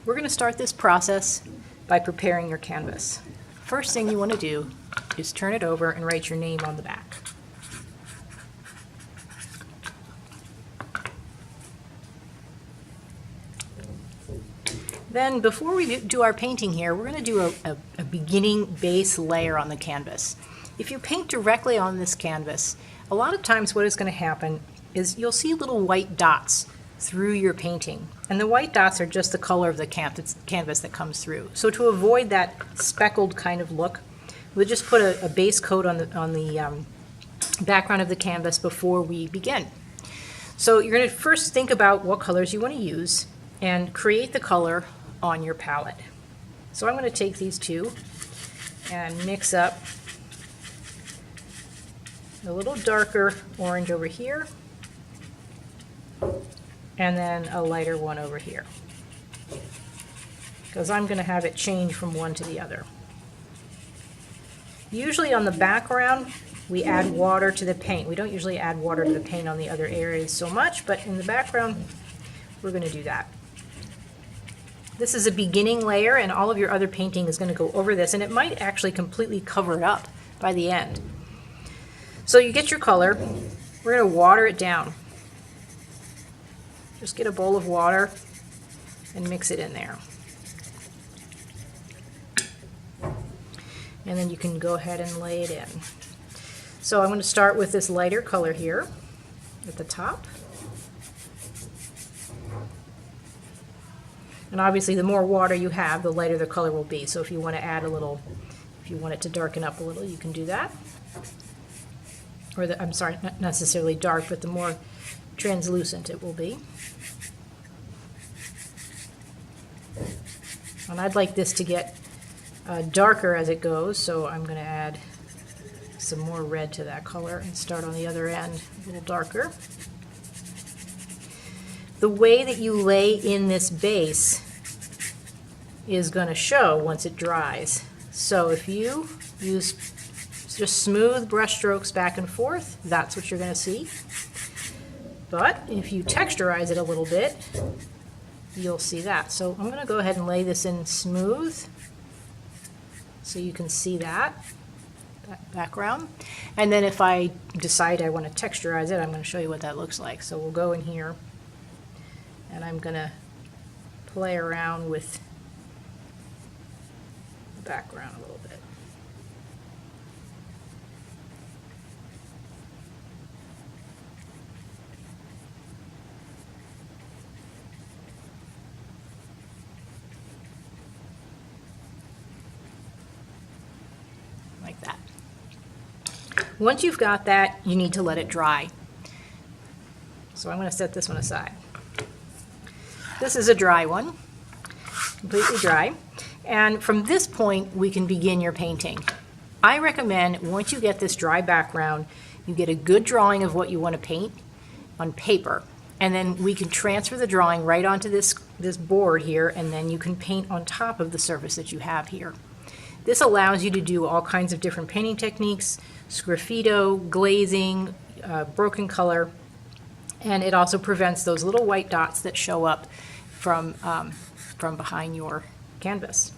We're going to start this process by preparing your canvas. First thing you want to do is turn it over and write your name on the back. Then before we do our painting here, we're going to do a beginning base layer on the canvas. If you paint directly on this canvas, a lot of times what is going to happen is you'll see little white dots through your painting. And the white dots are just the color of the canvas that comes through. So to avoid that speckled kind of look, we'll just put a base coat on the background of the canvas before we begin. So you're going to first think about what colors you want to use and create the color on your palette. So I'm going to take these two and mix up a little darker orange over here and then a lighter one over here, because I'm going to have it change from one to the other. Usually on the background we add water to the paint. We don't usually add water to the paint on the other areas so much, but in the background we're going to do that. This is a beginning layer, and all of your other painting is going to go over this, and it might actually completely cover it up by the end. So you get your color, we're going to water it down. Just get a bowl of water and mix it in there. And then you can go ahead and lay it in. So I'm going to start with this lighter color here at the top. And obviously the more water you have, the lighter the color will be. So if you want to add a little, if you want it to darken up a little, you can do that. Or I'm sorry, not necessarily dark, but the more translucent it will be. And I'd like this to get darker as it goes, so I'm going to add some more red to that color and start on the other end a little darker. The way that you lay in this base is going to show once it dries. So if you use just smooth brush strokes back and forth, that's what you're going to see. But if you texturize it a little bit, you'll see that. So I'm going to go ahead and lay this in smooth so you can see that background. And then if I decide I want to texturize it, I'm going to show you what that looks like. So we'll go in here and I'm going to play around with the background a little bit. Like that. Once you've got that, you need to let it dry. So I'm going to set this one aside. This is a dry one, completely dry. And from this point, we can begin your painting. I recommend once you get this dry background, you get a good drawing of what you want to paint on paper. And then we can transfer the drawing right onto this board here, and then you can paint on top of the surface that you have here. This allows you to do all kinds of different painting techniques, sgraffito, glazing, broken color, and it also prevents those little white dots that show up from behind your canvas.